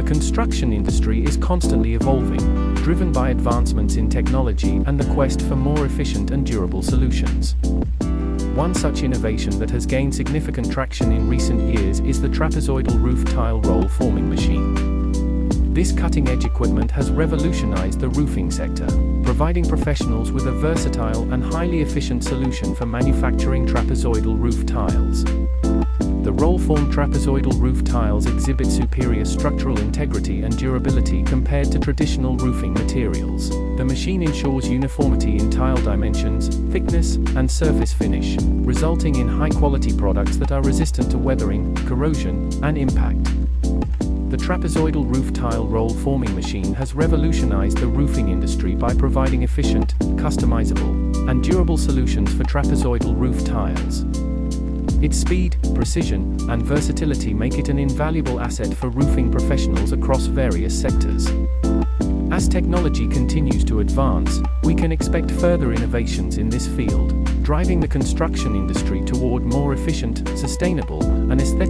construction industry is constantly evolving, driven by advancements in technology and the quest for more efficient and durable solutions. One such innovation that has gained significant traction in recent years is the trapezoidal roof tile roll forming machine. This cutting-edge equipment has revolutionized the roofing sector, providing professionals with a versatile and highly efficient solution for manufacturing trapezoidal roof tiles. The roll-formed trapezoidal roof tiles exhibit superior structural integrity and durability compared to traditional roofing materials. The machine ensures uniformity in tile dimensions, thickness, and surface finish, resulting in high-quality products that are resistant to weathering, corrosion, and impact. The trapezoidal roof tile roll forming machine has revolutionized the roofing industry by providing efficient, customizable, and durable solutions for trapezoidal roof tiles. Its speed, precision, and versatility make it an invaluable asset for roofing professionals across various sectors. As technology continues to advance, we can expect further innovations in this field, driving the construction industry toward more efficient, sustainable, and aesthetically